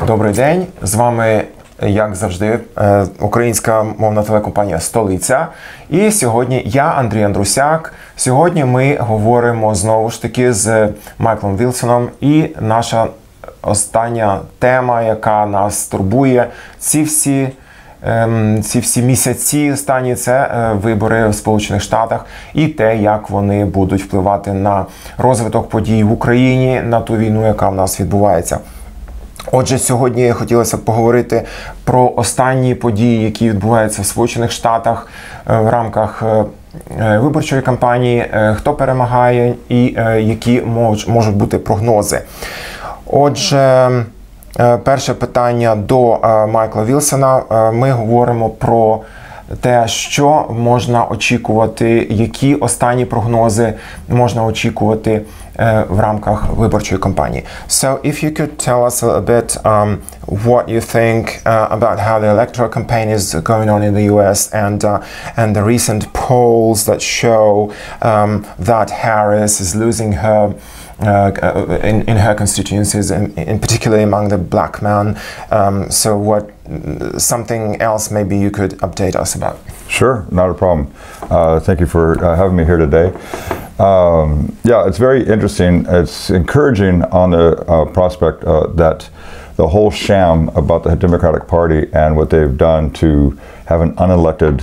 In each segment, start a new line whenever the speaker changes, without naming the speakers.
Добрий день, з вами, як завжди, українська мовна телекомпанія «Столиця». І сьогодні я, АНДРІЙ. Сьогодні ми говоримо знову ж таки з Майклом Вілсоном. І наша остання тема, яка нас турбує, ці всі місяці останні, це вибори в Сполучених Штатах і те, як вони будуть впливати на розвиток подій в Україні, на ту війну, яка в нас відбувається. Отже, сьогодні хотілося б поговорити про останні події, які відбуваються в Сполучених Штатах в рамках виборчої кампанії, хто перемагає і які можуть бути прогнози. Отже, перше питання до Майкла Вілсона. Ми говоримо про те, що можна очікувати, які останні прогнози можна очікувати в рамках виборчої кампанії. So, if you could tell us a little bit what you think about how the electoral campaign is going on in the US and the recent polls that show that Harris is losing her in her constituencies, in particularly among the black men. So something else maybe you could update us about?
Sure, not a problem. Thank you for having me here today. Yeah, it's very interesting. It's encouraging on the prospect that the whole sham about the Democratic Party and what they've done to have an unelected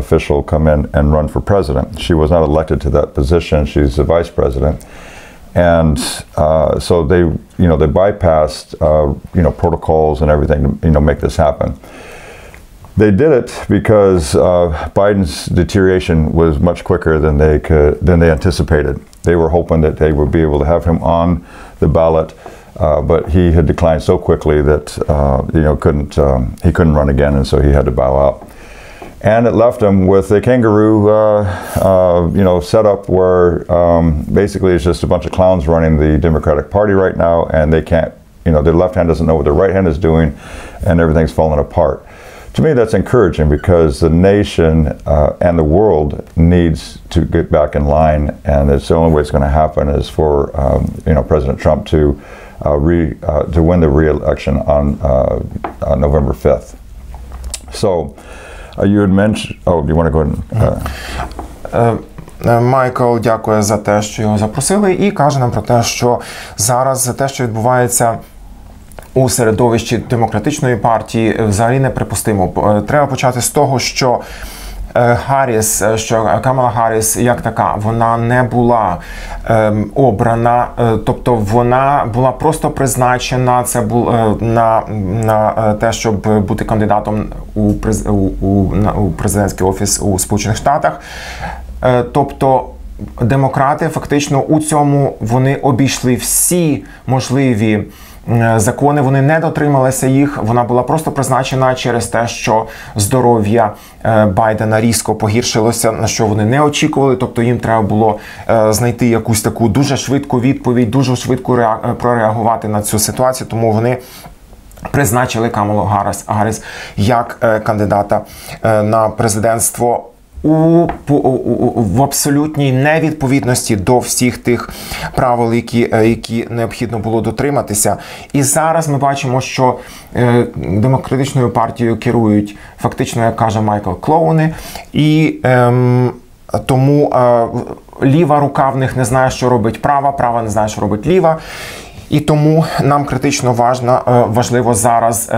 official come in and run for president. She was not elected to that position. She's the vice president. And so they bypassed, protocols and everything to, make this happen. They did it because Biden's deterioration was much quicker than they anticipated. They were hoping that they would be able to have him on the ballot, but he had declined so quickly that he couldn't run again, and so he had to bow out. And it left him with a kangaroo, setup where basically it's just a bunch of clowns running the Democratic Party right now, and they can't, their left hand doesn't know what their right hand is doing, and everything's falling apart. To me, that's encouraging because the nation and the world needs to get back in line, and it's the only way it's going to happen is for President Trump to win the re-election on November 5th. So. You had mentioned, oh, do you want to go ahead and...
Майкл дякує за те, що його запросили, і каже нам про те, що зараз те, що відбувається у середовищі демократичної партії, взагалі неприпустимо. Треба почати з того, що Камала Гарріс як така, вона не була обрана, тобто вона була просто призначена на те, щоб бути кандидатом у президентський офіс у Сполучених Штатах. Тобто демократи фактично у цьому вони обійшли всі можливі закони, вони не дотрималися їх, вона була просто призначена через те, що здоров'я Байдена різко погіршилося, на що вони не очікували, тобто їм треба було знайти якусь таку дуже швидку відповідь, дуже швидко прореагувати на цю ситуацію, тому вони призначили Камалу Гарріс як кандидата на президентство в абсолютній невідповідності до всіх тих правил, які необхідно було дотриматися. І зараз ми бачимо, що демократичною партією керують фактично, як каже Майкл, клоуни, і тому ліва рука в них не знає, що робить права, права не знає, що робить ліва. І тому нам критично важливо зараз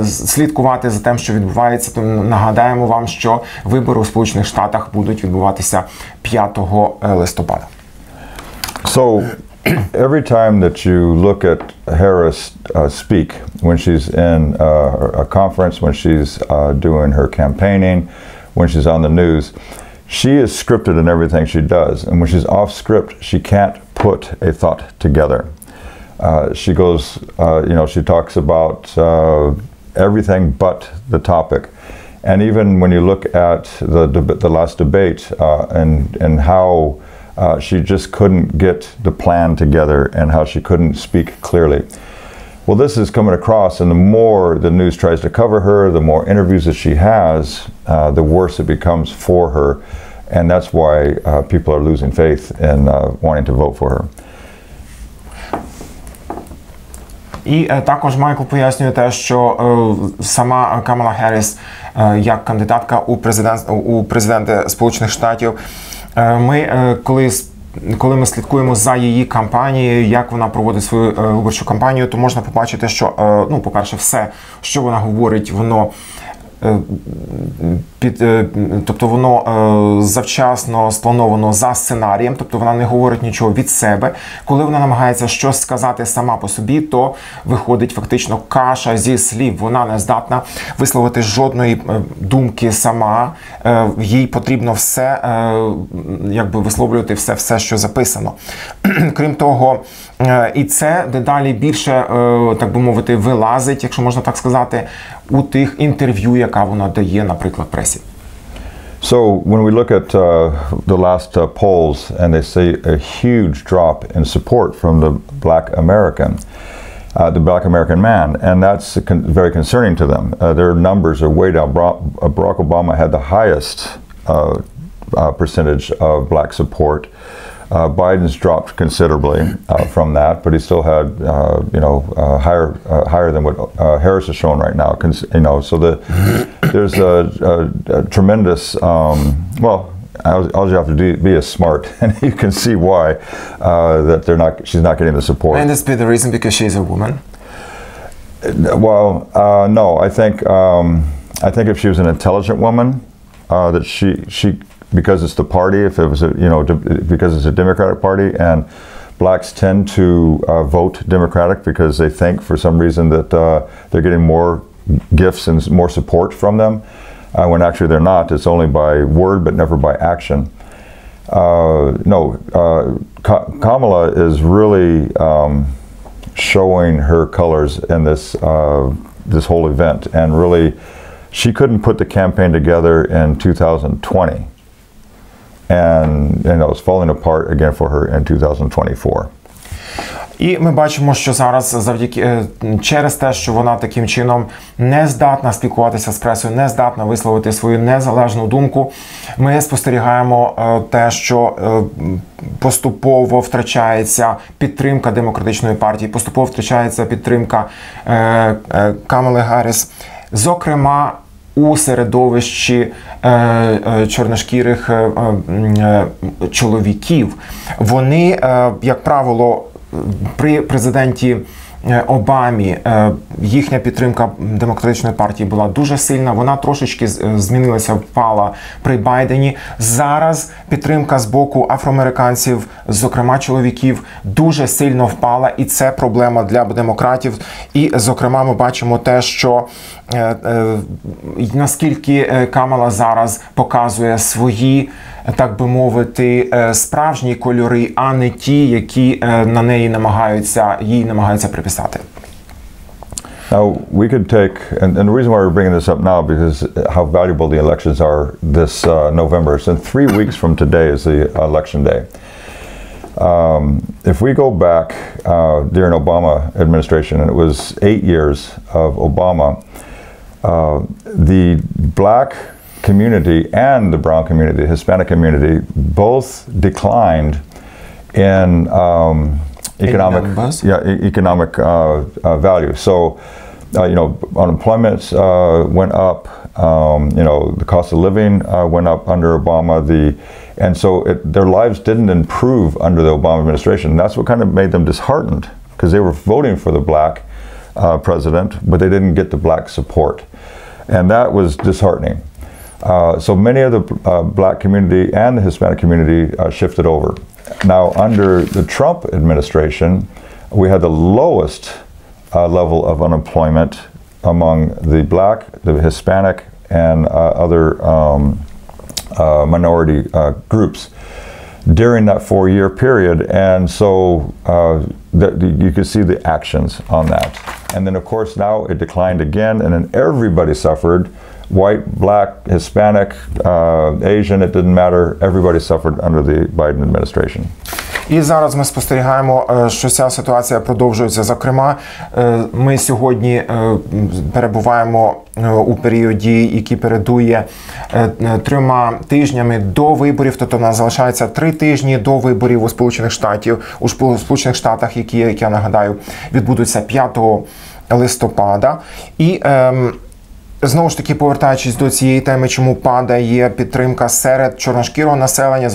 слідкувати за тим, що відбувається. Тому нагадаємо вам, що вибори у Сполучених Штатах будуть відбуватися 5 листопада.
So, every time that you look at Harris speak, when she's in a conference, when she's doing her campaigning, when she's on the news, she is scripted in everything she does. And when she's off script, she can't put a thought together. She goes, she talks about everything but the topic. And even when you look at the last debate and how she just couldn't get the plan together and how she couldn't speak clearly. Well, this is coming across, and the more the news tries to cover her, the more interviews that she has, the worse it becomes for her. And that's why people are losing faith in wanting to vote for her.
І також Майкл пояснює те, що сама Камала Герріс, як кандидатка у президенти Сполучених Штатів, коли ми слідкуємо за її кампанією, як вона проводить свою виборчу кампанію, то можна побачити, що, ну, по-перше, все, що вона говорить, воно тобто воно завчасно сплановано за сценарієм, тобто вона не говорить нічого від себе. Коли вона намагається щось сказати сама по собі, то виходить фактично каша зі слів. Вона не здатна висловити жодної думки сама. Їй потрібно все, якби висловлювати все, що записано. Крім того, і це дедалі більше, так би мовити, вилазить, якщо можна так сказати, у тих інтерв'ю, яка вона дає, наприклад, пресі.
So when we look at the last polls and they say a huge drop in support from the black American man, and that's very concerning to them. Their numbers are way down. Barack Obama had the highest percentage of black support. Biden's dropped considerably from that, but he still had, higher than what Harris is showing right now. So there's a tremendous, all you have to do be is smart, and you can see why that she's not getting the support.
And this be the reason because she's a woman?
Well, no. I think if she was an intelligent woman, that she because it's the party, if it was because it's a Democratic party, and blacks tend to vote Democratic because they think for some reason that they're getting more gifts and more support from them, when actually they're not. It's only by word but never by action. Kamala is really showing her colors in this whole event, and really she couldn't put the campaign together in 2020. And it's falling apart again for her in 2024.
І ми бачимо, що зараз через те, що вона таким чином не здатна спілкуватися з пресою, не здатна висловити свою незалежну думку, ми спостерігаємо те, що поступово втрачається підтримка демократичної партії, поступово втрачається підтримка Камали Гарріс, зокрема, у середовищі чорношкірих чоловіків. Вони, як правило, при президенті Обамі їхня підтримка демократичної партії була дуже сильна, вона трошечки змінилася, впала при Байдені. Зараз підтримка з боку афроамериканців, зокрема чоловіків, дуже сильно впала, і це проблема для демократів. І, зокрема, ми бачимо те, що наскільки Камала зараз показує свої, так би мовити, справжні кольори, а не ті, які на неї їй намагаються приписати.
Now, we could take, and the reason why we're bringing this up now, because how valuable the elections are this November. So in 3 weeks from today is the election day. If we go back during Obama administration, and it was 8 years of Obama, the black community and the brown community, the Hispanic community, both declined in economic value. So, unemployment went up. The cost of living went up under Obama. And so their lives didn't improve under the Obama administration. That's what kind of made them disheartened, because they were voting for the black president, but they didn't get the black support, and that was disheartening. So many of the black community and the Hispanic community shifted over. Now, under the Trump administration, we had the lowest level of unemployment among the black, the Hispanic, and other minority groups during that 4-year period. And so you could see the actions on that. And then, of course, now it declined again, and then everybody suffered. White, black, Hispanic, Asian, it didn't matter. Everybody suffered under the Biden administration.
І зараз ми спостерігаємо, що ця ситуація продовжується. Зокрема, ми сьогодні перебуваємо у періоді, який передує 3 тижнями до виборів, тобто у нас залишається 3 тижні до виборів у Сполучених Штатах, які, як я нагадаю, відбудуться 5 листопада. І знову ж таки, повертаючись до цієї теми, чому падає підтримка серед чорношкірого населення,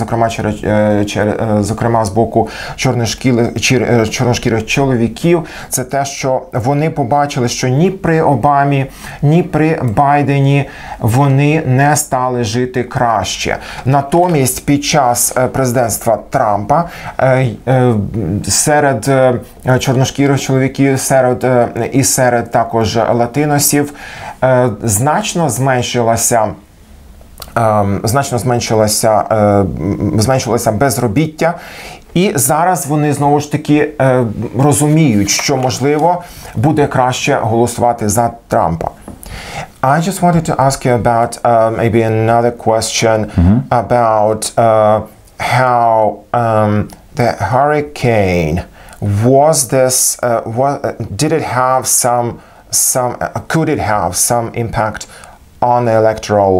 зокрема з боку чорношкірих чоловіків, це те, що вони побачили, що ні при Обамі, ні при Байдені вони не стали жити краще. Натомість, під час президентства Трампа серед чорношкірих чоловіків, серед також латиносів, значно зменшилося безробіття, і зараз вони знову ж таки розуміють, що, можливо, буде краще голосувати за Трампа. I just wanted to ask you about maybe another question about how the hurricane did it have could it have some impact on the electoral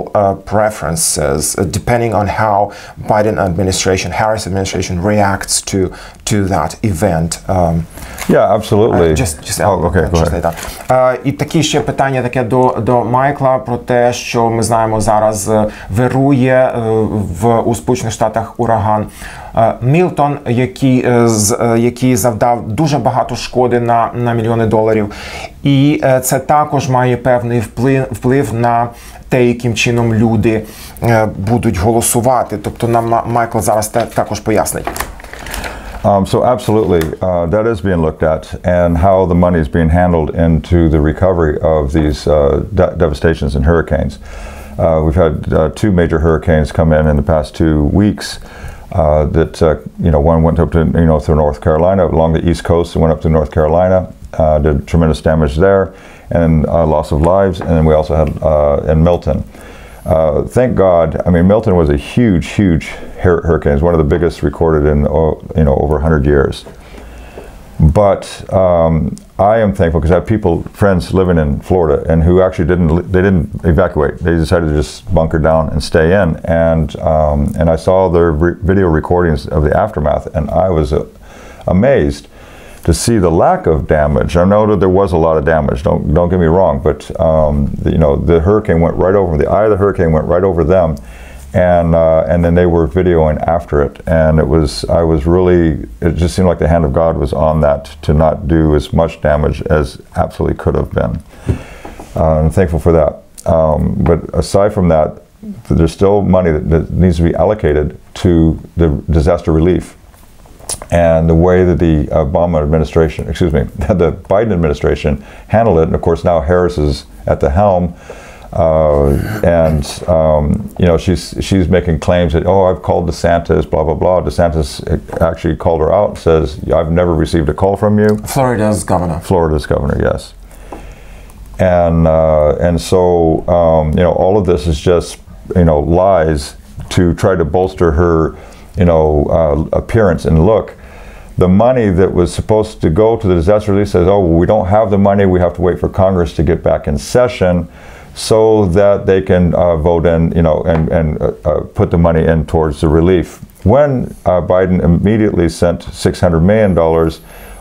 preferences, depending on how Harris administration reacts to that event?
Yeah, absolutely.
Okay, go ahead. І такі ще питання таке до Майкла про те, що ми знаємо, зараз вирує у Сполучених Штатах ураган Мілтон, який завдав дуже багато шкоди на мільйони доларів. І це також має певний вплив на те, яким чином люди будуть голосувати. Тобто нам Майкл зараз також пояснить.
So absolutely, that is being looked at, and how the money is being handled into the recovery of these devastations and hurricanes. We've had 2 major hurricanes come in the past 2 weeks. One went up to through North Carolina, along the East Coast, and went up to North Carolina, did tremendous damage there, and loss of lives. And then we also had in Milton. Thank God. I mean, Milton was a huge hurricane. It's one of the biggest recorded in over 100 years. But I am thankful because I have friends living in Florida, and who actually didn't evacuate. They decided to just bunker down and stay in. And I saw their video recordings of the aftermath, and I was amazed to see the lack of damage. I know that there was a lot of damage. Don't get me wrong, but the hurricane went right over them. The eye of the hurricane went right over them, and then they were videoing after it. And it just seemed like the hand of God was on that to not do as much damage as absolutely could have been. I'm thankful for that. But aside from that, there's still money that needs to be allocated to the disaster relief. And the way that the the Biden administration handled it, and of course now Harris is at the helm, she's making claims that, I've called DeSantis, blah blah blah. DeSantis actually called her out and says, I've never received a call from you. Florida's governor, yes. And so all of this is just lies to try to bolster her appearance and look. The money that was supposed to go to the disaster relief says, we don't have the money, we have to wait for Congress to get back in session so that they can vote in, and put the money in towards the relief. When Biden immediately sent $600 million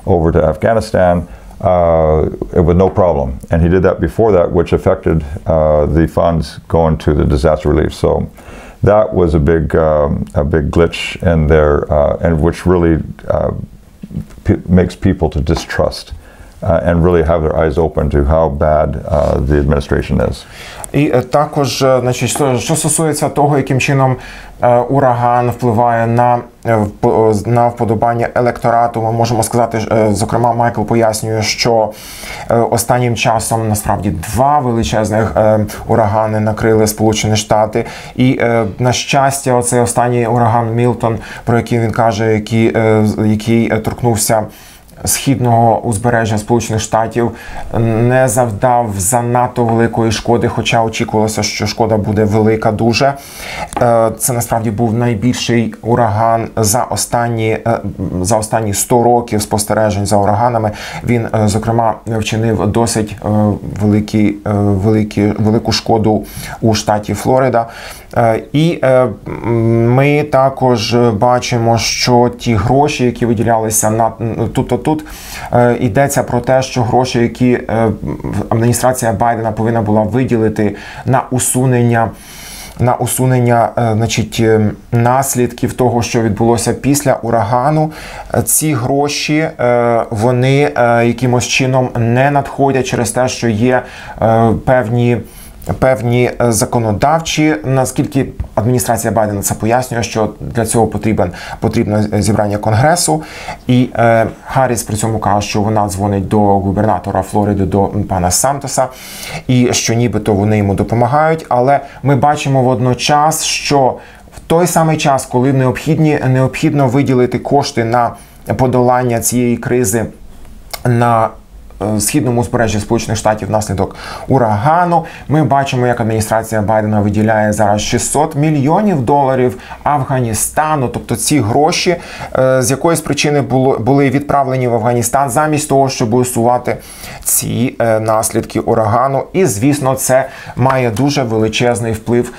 over to Afghanistan, it was no problem. And he did that before that, which affected the funds going to the disaster relief. So that was a big glitch in there, and which really makes people to distrust and really have their eyes open to how bad the administration is.
І також, що стосується того, яким чином ураган впливає на вподобання електорату, ми можемо сказати, зокрема, Майкл пояснює, що останнім часом, насправді, 2 величезних урагани накрили Сполучені Штати. І, на щастя, оцей останній ураган Мілтон, про який він каже, який торкнувся східного узбережжя Сполучених Штатів не завдав занадто великої шкоди, хоча очікувалося, що шкода буде велика дуже. Це насправді був найбільший ураган за останні 100 років спостережень за ураганами. Він, зокрема, вчинив досить велику шкоду у штаті Флорида. І ми також бачимо, що ті гроші, які виділялися тут йдеться про те, що гроші, які адміністрація Байдена повинна була виділити на усунення значить, наслідків того, що відбулося після урагану, ці гроші, вони якимось чином не надходять через те, що є певні законодавчі, наскільки адміністрація Байдена це пояснює, що для цього потрібно зібрання Конгресу. І Харріс при цьому каже, що вона дзвонить до губернатора Флориди, до пана Сантоса, і що нібито вони йому допомагають. Але ми бачимо водночас, що в той самий час, коли необхідно виділити кошти на подолання цієї кризи на східному узбережжі Сполучених Штатів внаслідок урагану, ми бачимо, як адміністрація Байдена виділяє зараз $600 мільйонів Афганістану. Тобто ці гроші з якоїсь причини були відправлені в Афганістан замість того, щоб усувати ці наслідки урагану. І, звісно, це має дуже величезний вплив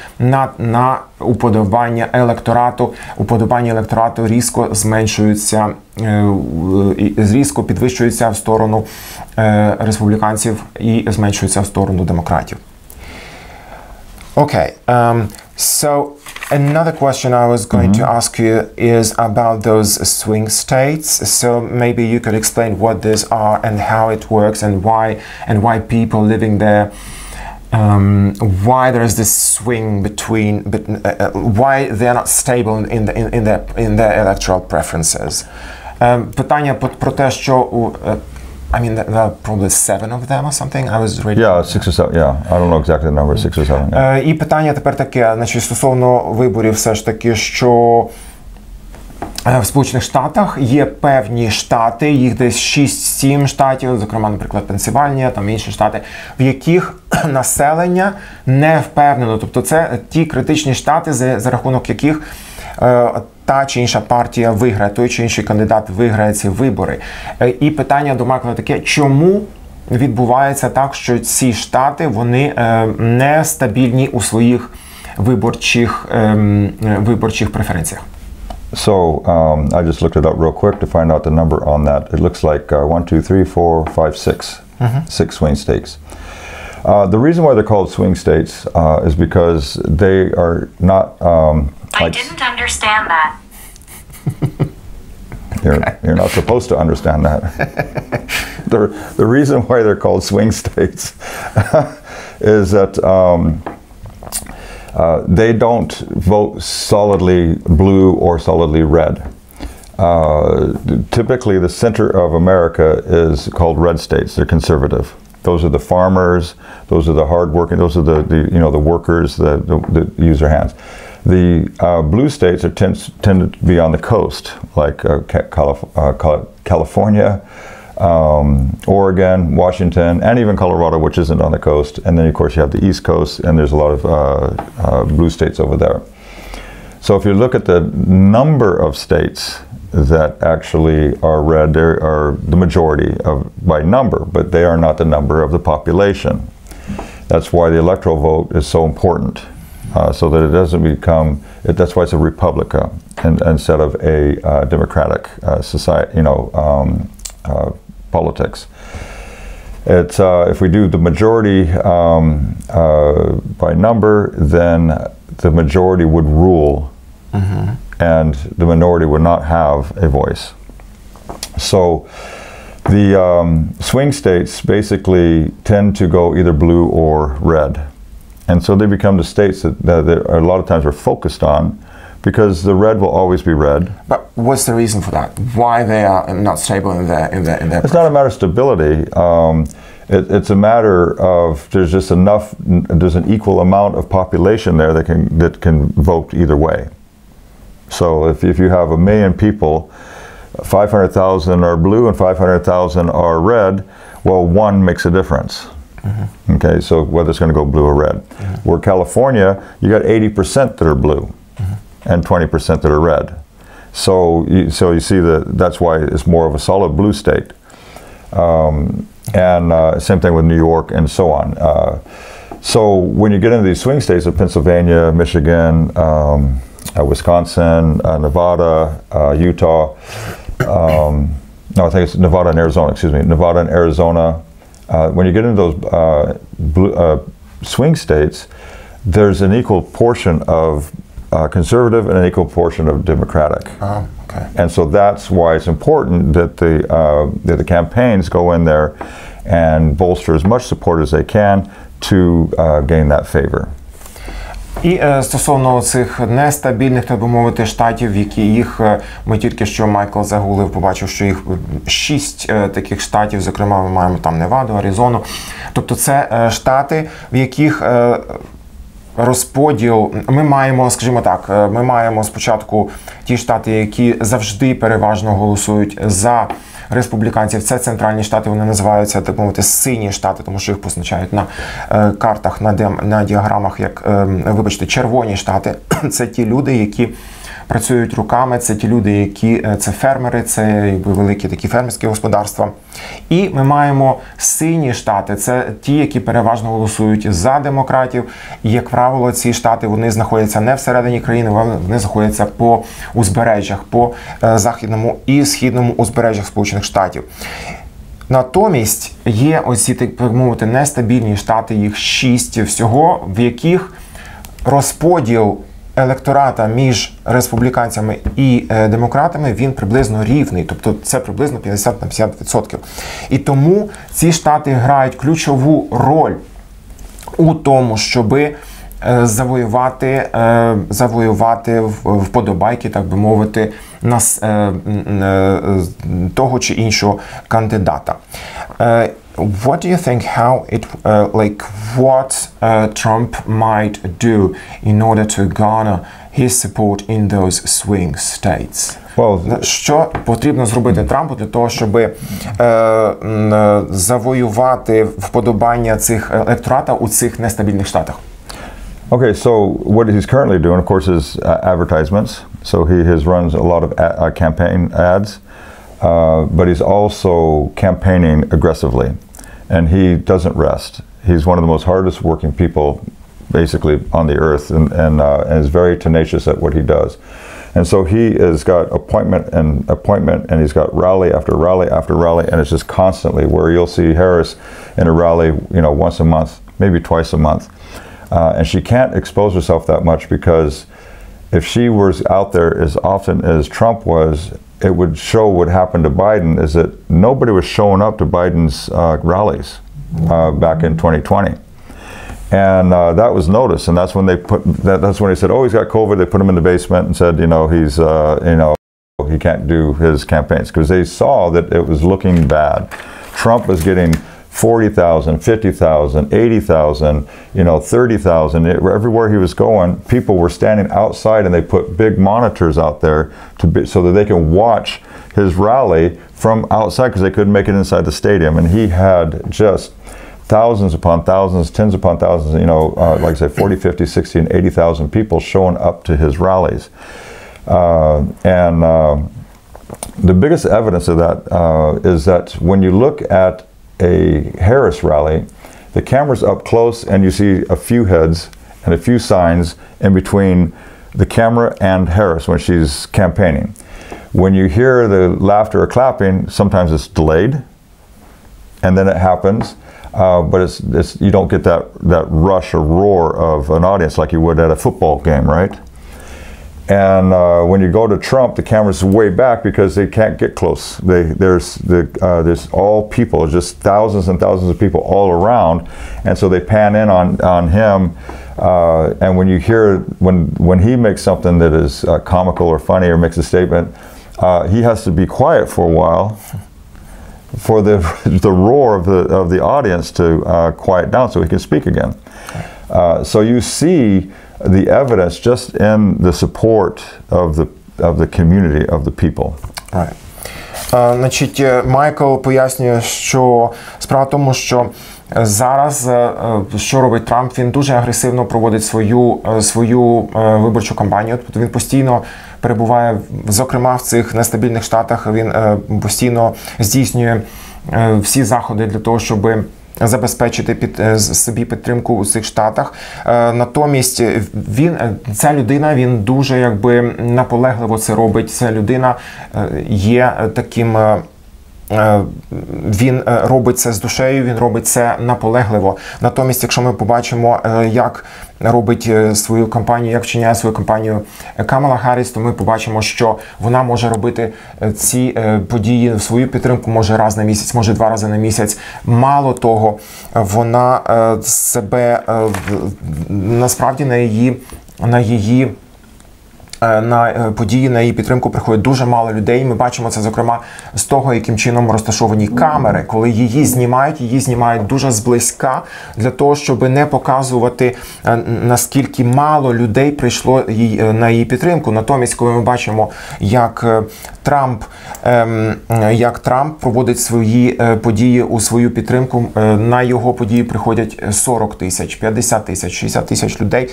на уподобання електорату. Уподобання електорату різко зменшуються, різко підвищуються в сторону республіканців і зменшуються в сторону демократів. Okay, so another question I was going to ask you is about those swing states. So maybe you could explain what these are and how it works and why people living there, why there is this swing between, why they are not stable in their electoral preferences. Питання про те, що I mean, there are probably 7 of them or something. I was reading.
Yeah, 6 or 7. Yeah, I don't know exactly the number. 6 or 7. Yeah.
І питання тепер таке, значить, стосовно виборів, все ж таки, що в Сполучених Штатах є певні штати, їх десь 6-7 штатів, зокрема, наприклад, Пенсильванія, там інші штати, в яких населення не впевнено. Тобто це ті критичні штати, за рахунок яких та чи інша партія виграє, той чи інший кандидат виграє ці вибори. І питання до Майкла таке, чому відбувається так, що ці штати, вони нестабільні у своїх виборчих преференціях?
So I just looked it up real quick to find out the number on that. It looks like 1, 2, 3, 4, 5, 6. 6 swing states. The reason why they're called swing states is because they are not
I didn't understand that.
You're not supposed to understand that. The reason why they're called swing states is that they don't vote solidly blue or solidly red. Typically, the center of America is called red states. They're conservative. Those are the farmers. Those are the hardworking. Those are the workers that use their hands. The blue states tend to be on the coast, like California, Oregon, Washington, and even Colorado, which isn't on the coast. And then, of course, you have the East Coast, and there's a lot of blue states over there. So if you look at the number of states that actually are red, there are the majority by number, but they are not the number of the population. That's why the electoral vote is so important. So that it doesn't become, that's why it's a Republica instead of a democratic society, politics. It's, if we do the majority by number, then the majority would rule and the minority would not have a voice. So the swing states basically tend to go either blue or red. And so they become the states that a lot of times we're focused on, because the red will always be red.
But what's the reason for that? Why they are not stable in their
It's not a matter of stability. It's a matter of there's an equal amount of population there that can vote either way. So if you have 1 million people 500,000 are blue and 500,000 are red, well, one makes a difference. Okay, so whether it's going to go blue or red. Where California, you got 80% that are blue and 20% that are red. So you see that's why it's more of a solid blue state. And same thing with New York and so on. So when you get into these swing states of Pennsylvania, Michigan, Wisconsin, Nevada, Utah, no, I think it's Nevada and Arizona, excuse me, Nevada and Arizona. When you get into those swing states, there's an equal portion of conservative and an equal portion of Democratic.
Oh, okay.
And so that's why it's important that the campaigns go in there and bolster as much support as they can to gain that favor.
І стосовно цих нестабільних, так би мовити, штатів, ми тільки що Майкл загуглив, побачив, що їх 6 таких штатів, зокрема ми маємо там Неваду, Аризону. Тобто це штати, в яких розподіл, ми маємо, скажімо так, ми маємо спочатку ті штати, які завжди переважно голосують за республіканців. Це центральні штати, вони називаються, так мовити, сині штати, тому що їх позначають на картах, на діаграмах, як, вибачте, червоні штати. Це ті люди, які працюють руками, це ті люди, які, це фермери, це якби великі такі фермерські господарства. І ми маємо сині штати, це ті, які переважно голосують за демократів. І, як правило, ці штати, вони знаходяться не всередині країни, вони знаходяться по узбережжях, по західному і східному узбережжях Сполучених Штатів. Натомість є ось ці, так мовити, нестабільні штати, їх 6 всього, в яких розподіл електората між республіканцями і демократами, він приблизно рівний, тобто це приблизно 50 на 50%. І тому ці штати грають ключову роль у тому, щоби завоювати вподобайки, так би мовити, того чи іншого кандидата. What do you think what Trump might do in order to garner his support in those swing states? Що потрібно зробити Трампу для того, щоб завоювати вподобання цих електората у цих нестабільних штатах?
Okay, so what he's currently doing, of course, is advertisements. So he runs a lot of campaign ads, but he's also campaigning aggressively, and he doesn't rest. He's one of the most hardest working people, basically, on the earth, and is very tenacious at what he does. And so he has got appointment, and he's got rally after rally after rally, and it's just constantly where you'll see Harris in a rally, once a month, maybe twice a month. And she can't expose herself that much because if she was out there as often as Trump was, it would show what happened to Biden is that nobody was showing up to Biden's rallies back in 2020. And that was noticed, and that's when that's when he said, oh, he's got COVID. They put him in the basement and said, he's, he can't do his campaigns because they saw that it was looking bad. Trump was getting 40,000, 50,000, 80,000, 30,000. Everywhere he was going, people were standing outside, and they put big monitors out there so that they can watch his rally from outside because they couldn't make it inside the stadium. And he had just thousands upon thousands, tens upon thousands, like I say, 40, 50, 60, and 80,000 people showing up to his rallies. The biggest evidence of that is that when you look at a Harris rally, the camera's up close and you see a few heads and a few signs in between the camera and Harris when she's campaigning. When you hear the laughter or clapping, sometimes it's delayed, and then it happens, but you don't get that rush or roar of an audience like you would at a football game, right? And when you go to Trump, the camera's way back because they can't get close. There's all people, just thousands and thousands of people all around, and so they pan in on him. And when you hear when he makes something that is comical or funny or makes a statement, he has to be quiet for a while for the roar of the audience to quiet down so he can speak again. So you see the evidence just in the support of the community, of the people.
Right. Значить, Майкл пояснює, що справа в тому, що зараз, що робить Трамп, він дуже агресивно проводить свою виборчу кампанію. Тобто він постійно перебуває, зокрема в цих нестабільних штатах, він постійно здійснює всі заходи для того, щоб забезпечити собі підтримку у цих штатах. Натомість ця людина, він дуже якби наполегливо це робить. Ця людина є таким, він робить це з душею, він робить це наполегливо. Натомість, якщо ми побачимо, як робить свою кампанію, як вчиняє свою кампанію Камала Гарріс, то ми побачимо, що вона може робити ці події, свою підтримку може раз на місяць, може 2 рази на місяць. Мало того, вона себе насправді на події, на її підтримку приходить дуже мало людей. Ми бачимо це, зокрема, з того, яким чином розташовані камери. Коли її знімають дуже зблизька, для того, щоб не показувати, наскільки мало людей прийшло на її підтримку. Натомість, коли ми бачимо, як Трамп проводить свої події у свою підтримку, на його події приходять 40 тисяч, 50 тисяч, 60 тисяч людей.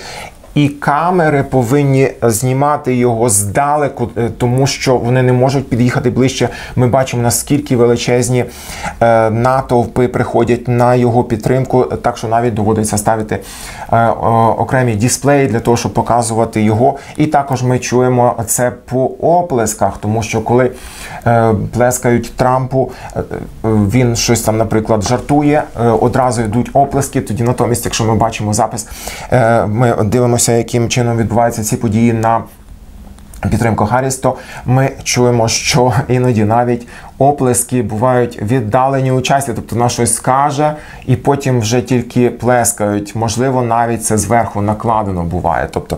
І камери повинні знімати його здалеку, тому що вони не можуть під'їхати ближче. Ми бачимо, наскільки величезні натовпи приходять на його підтримку, так що навіть доводиться ставити окремі дисплеї для того, щоб показувати його. І також ми чуємо це по оплесках, тому що коли плескають Трампу, він щось там, наприклад, жартує, одразу йдуть оплески. Тоді натомість, якщо ми бачимо запис, ми дивимося, яким чином відбуваються ці події на підтримку Гарріс, то ми чуємо, що іноді навіть оплески бувають віддалені у часі, тобто вона щось скаже і потім вже тільки плескають. Можливо, навіть це зверху накладено буває. Тобто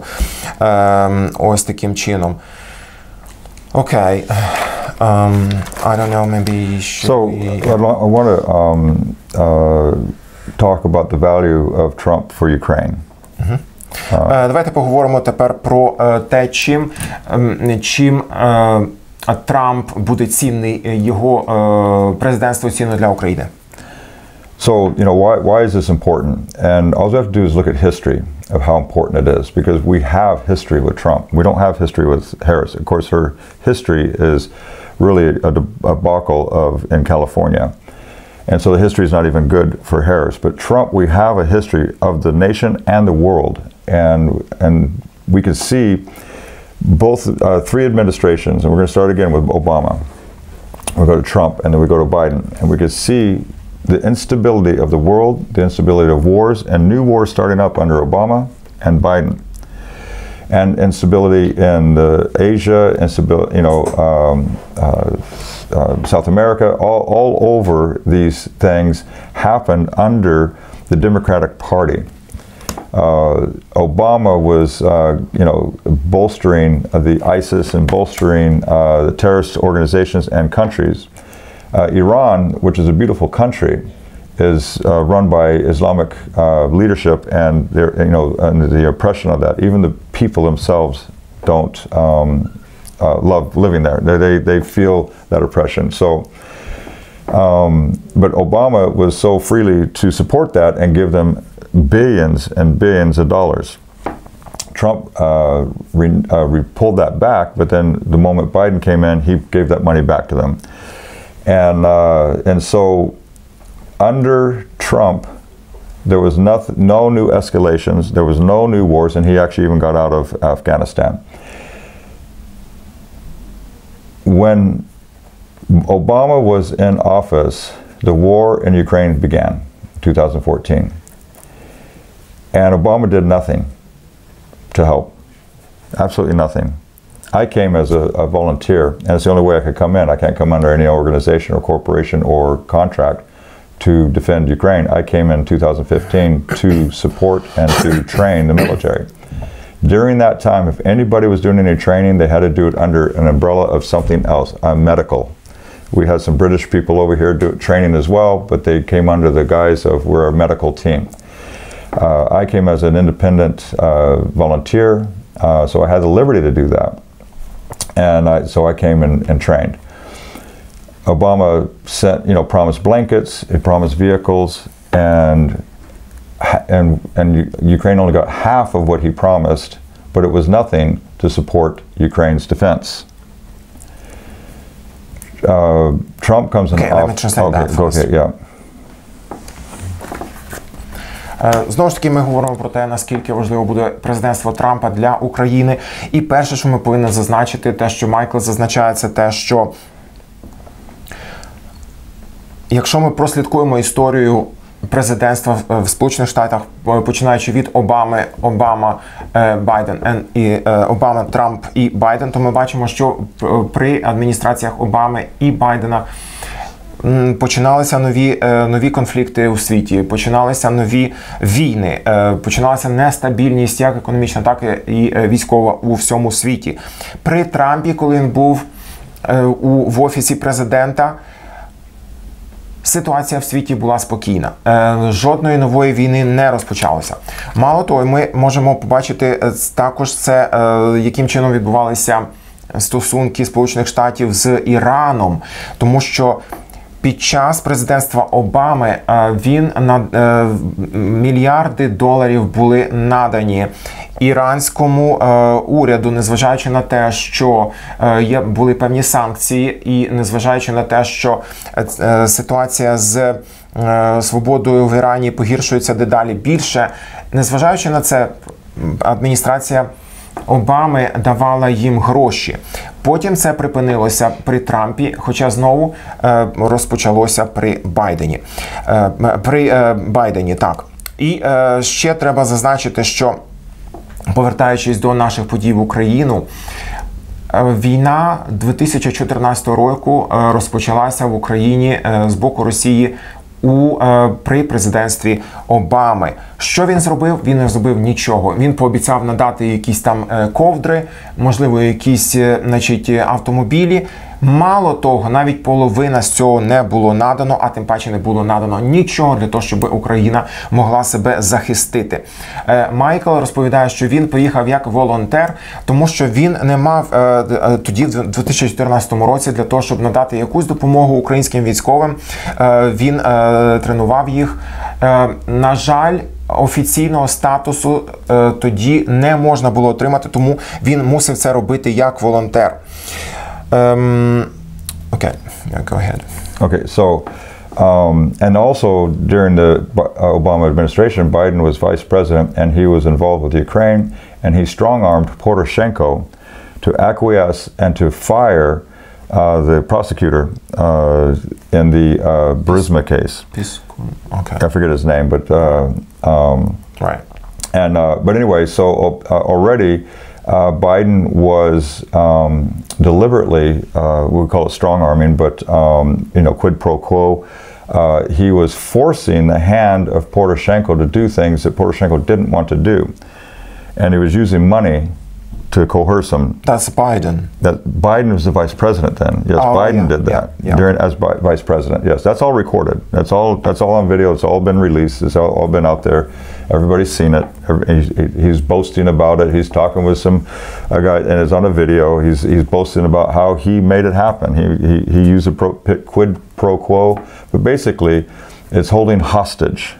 ось таким чином. Окей. I don't know, maybe
I want to talk about the value of Trump for Ukraine.
Давайте поговоримо тепер про те, чим Трамп буде цінний, його президентство цінне для України.
So, why is this important? And all we have to do is look at history of how important it is, because we have history with Trump. We don't have history with Harris. Of course, her history is really a debacle in California. And so the history is not even good for Harris. But Trump, we have a history of the nation and the world. And we can see both 3 administrations, and we're going to start again with Obama. We go to Trump, and then we go to Biden. And we can see the instability of the world, the instability of wars, and new wars starting up under Obama and Biden. And instability in Asia, instability, South America, all over these things happened under the Democratic Party. Obama was, bolstering the ISIS and bolstering the terrorist organizations and countries. Iran, which is a beautiful country, is run by Islamic leadership, and under the oppression of that. Even the people themselves don't love living there. They feel that oppression. So, but Obama was so freely to support that and give them billions and billions of dollars. Trump pulled that back, but then the moment Biden came in, he gave that money back to them. And so under Trump, there was no new escalations, there was no new wars, and he actually even got out of Afghanistan. When Obama was in office, the war in Ukraine began, 2014. And Obama did nothing to help, absolutely nothing. I came as a volunteer, and it's the only way I could come in. I can't come under any organization or corporation or contract to defend Ukraine. I came in 2015 to support and to train the military. During that time, if anybody was doing any training, they had to do it under an umbrella of something else, medical. We had some British people over here do training as well, but they came under the guise of we're a medical team. I came as an independent volunteer, so I had the liberty to do that. And so I came and trained. Obama sent, promised blankets, he promised vehicles, and Ukraine only got half of what he promised, but it was nothing to support Ukraine's defense. Trump comes in.
Okay, let me translate that first.
Okay, yeah.
Знову ж таки, ми говоримо про те, наскільки важливо буде президентство Трампа для України. І перше, що ми повинні зазначити, те, що Майкл зазначає, це те, що якщо ми прослідкуємо історію президентства в Сполучених Штатах, починаючи від Байден і Обама, Трамп і Байден, то ми бачимо, що при адміністраціях Обами і Байдена починалися нові конфлікти у світі, починалися нові війни, починалася нестабільність як економічна, так і військова у всьому світі. При Трампі, коли він був в офісі президента, ситуація в світі була спокійна. Жодної нової війни не розпочалося. Мало того, ми можемо побачити також це, яким чином відбувалися стосунки Сполучених Штатів з Іраном, тому що під час президентства Обами мільярди доларів були надані іранському уряду, незважаючи на те, що були певні санкції, і незважаючи на те, що ситуація з свободою в Ірані погіршується дедалі більше, незважаючи на це, адміністрація Обами давала їм гроші. Потім це припинилося при Трампі, хоча знову розпочалося при Байдені. Так. І ще треба зазначити, що, повертаючись до наших подій в Україну, війна 2014 року розпочалася в Україні з боку Росії при президентстві Обами. Що він зробив? Він не зробив нічого. Він пообіцяв надати якісь там ковдри, можливо, якісь, автомобілі. Мало того, навіть половина з цього не було надано, а тим паче не було надано нічого для того, щоб Україна могла себе захистити. Майкл розповідає, що він поїхав як волонтер, тому що він не мав тоді, в 2014 році, для того, щоб надати якусь допомогу українським військовим. Він тренував їх. На жаль, офіційного статусу тоді не можна було отримати, тому він мусив це робити як волонтер. Okay, go ahead.
Okay, so, and also during the Obama administration, Biden was vice president and he was involved with Ukraine, and he strong-armed Poroshenko to acquiesce and to fire the prosecutor in the Burisma case.
Okay.
I forget his name, but
right.
And but anyway, so already Biden was deliberately, we would call it strong arming, but quid pro quo. He was forcing the hand of Poroshenko to do things that Poroshenko didn't want to do, and he was using money to coerce him.
That's Biden.
That Biden was the vice president then. Yes, Biden did that during as vice president. Yes, that's all recorded. That's all on video. It's all been released. It's all been out there. Everybody's seen it. He's boasting about it. He's talking with some guy, and it's on a video. He's boasting about how he made it happen. He used a quid pro quo, but basically, it's holding hostage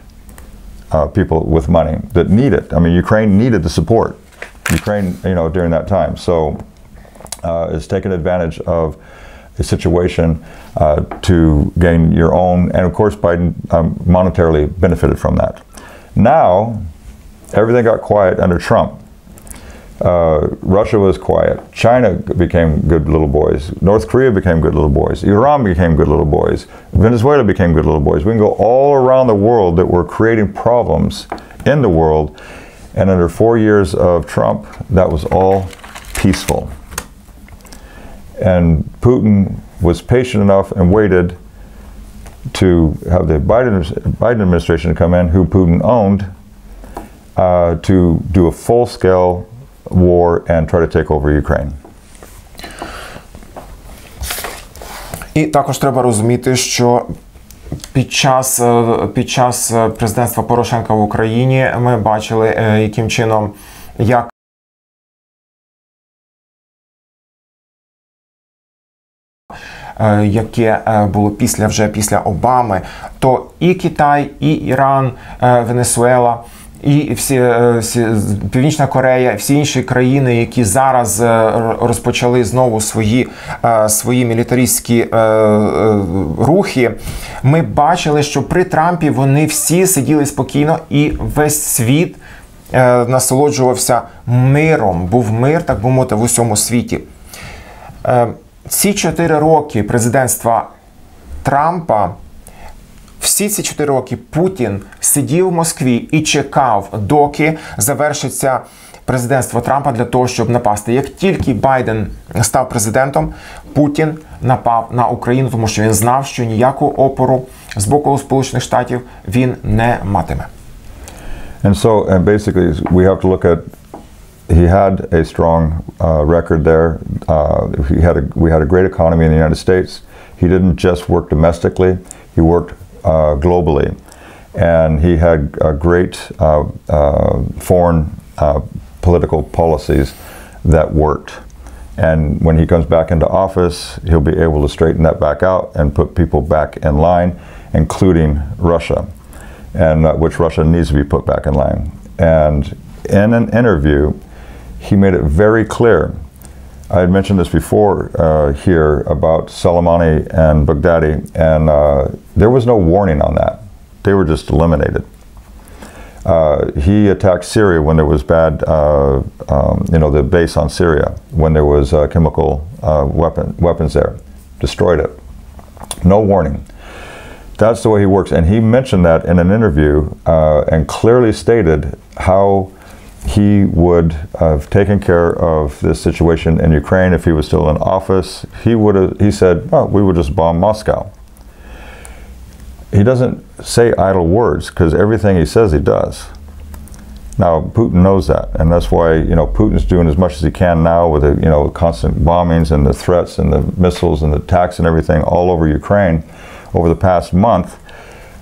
people with money that need it. I mean, Ukraine needed the support. Ukraine, during that time. So it's taken advantage of a situation to gain your own, and of course Biden monetarily benefited from that. Now, everything got quiet under Trump. Russia was quiet. China became good little boys. North Korea became good little boys. Iran became good little boys. Venezuela became good little boys. We can go all around the world that were creating problems in the world. And under 4 years of Trump, that was all peaceful. And Putin was patient enough and waited to have the Biden administration come in, who Putin owned, to do a full-scale war and try to take over Ukraine.
І також треба розуміти, що під час президентства Порошенка в Україні ми бачили, яким чином, як яке було після Обами, то і Китай, і Іран, Венесуела, і всі Північна Корея, всі інші країни, які зараз розпочали знову свої мілітаристські рухи, ми бачили, що при Трампі вони всі сиділи спокійно і весь світ насолоджувався миром. Був мир, так би мовити, в усьому світі. Ці 4 роки президентства Трампа, всі ці 4 роки Путін сидів в Москві і чекав, доки завершиться президентство Трампа для того, щоб напасти. Як тільки Байден став президентом, Путін напав на Україну, тому що він знав, що ніякого опору з боку Сполучених Штатів він не матиме.
And basically we have to look at, he had a strong record there. We had a great economy in the United States. He didn't just work domestically, he worked globally. And he had great foreign political policies that worked. And when he comes back into office, he'll be able to straighten that back out and put people back in line, including Russia, and which Russia needs to be put back in line. And in an interview, he made it very clear. I had mentioned this before here about Soleimani and Baghdadi, and there was no warning on that. They were just eliminated. He attacked Syria when there was bad, the base on Syria, when there was chemical weapons there, destroyed it. No warning. That's the way he works. And he mentioned that in an interview and clearly stated how he would have taken care of this situation in Ukraine if he was still in office. He said, oh, we would just bomb Moscow. He doesn't say idle words, because everything he says he does. Now, Putin knows that, and that's why, Putin's doing as much as he can now with the, constant bombings and the threats and the missiles and the attacks and everything all over Ukraine over the past month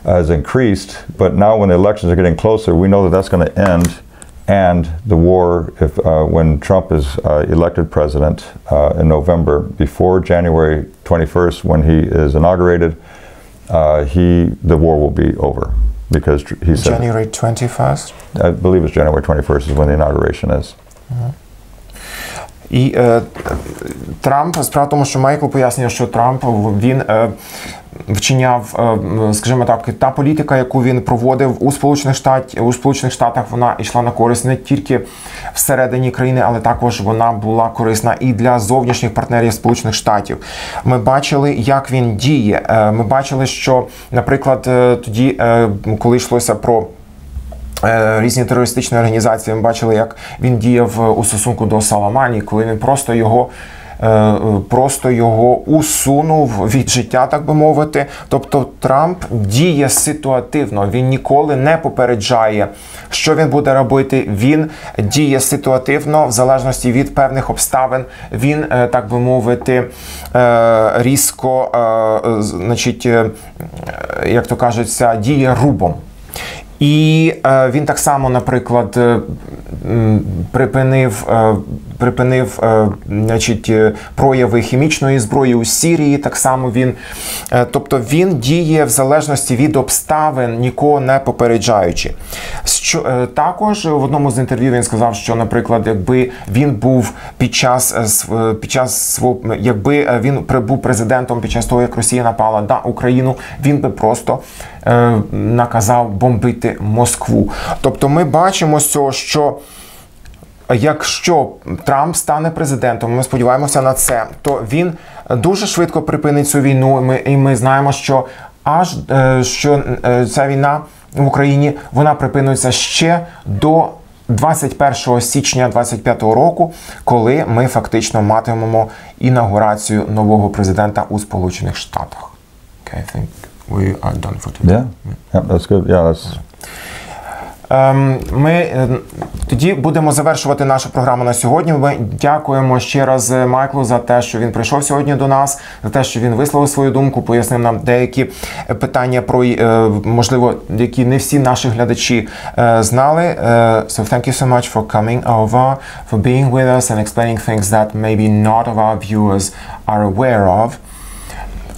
has increased. But now when the elections are getting closer, we know that that's going to end, and the war, when Trump is elected president in November, before January 21st, when he is inaugurated, the war will be over, because he said
January 21st?
I believe it's January 21st is when the inauguration is.
І Трамп, справа в тому, що Майкл пояснює, що Трамп, він вчиняв, скажімо так, та політика, яку він проводив у Сполучених Штатах, вона йшла на користь не тільки всередині країни, але також вона була корисна і для зовнішніх партнерів Сполучених Штатів. Ми бачили, як він діє. Ми бачили, що, наприклад, тоді, коли йшлося про різні терористичні організації, ми бачили, як він діяв у стосунку до Соломані, коли він просто його усунув від життя, так би мовити. Тобто Трамп діє ситуативно, він ніколи не попереджає, що він буде робити, він діє ситуативно, в залежності від певних обставин, він, так би мовити, різко, як то кажеться, діє рубом. І він так само, наприклад, припинив прояви хімічної зброї у Сирії, так само він, тобто він діє в залежності від обставин, нікого не попереджаючи. Також в одному з інтерв'ю він сказав, що, наприклад, якби він був якби він був президентом під час того, як Росія напала на Україну, він би просто наказав бомбити Москву. Тобто ми бачимо з цього, що якщо Трамп стане президентом, ми сподіваємося на це, то він дуже швидко припинить цю війну, і ми знаємо, що ця війна в Україні, вона припиниться ще до 21 січня 2025 року, коли ми фактично матимемо інаугурацію нового президента у Сполучених Штатах. Okay, I think we are done for today.
Yeah, that's good. Yeah, that's...
Ми тоді будемо завершувати нашу програму на сьогодні. Ми дякуємо ще раз Майклу за те, що він прийшов сьогодні до нас, за те, що він висловив свою думку, пояснив нам деякі питання, про, можливо, які не всі наші глядачі знали. So thank you so much for coming over, for being with us and explaining things that maybe not of our viewers are aware of.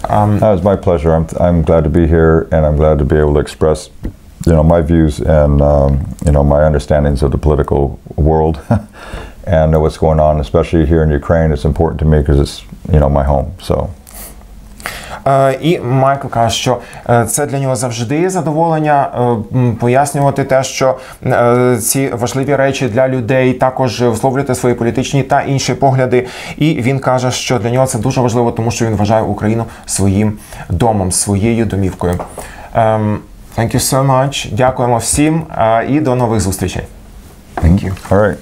It's my pleasure. I'm glad to be here, and I'm glad to be able to express, my views and my understandings of the political world and what's going on, especially here in Ukraine. It's important to me because it's my home. So.
І Майкл каже, що це для нього завжди задоволення пояснювати те, що ці важливі речі для людей, також висловлювати свої політичні та інші погляди. І він каже, що для нього це дуже важливо, тому що він вважає Україну своїм домом, своєю домівкою. Thank you so much. Дякуємо всім і до нових зустрічей. Thank you.
All right.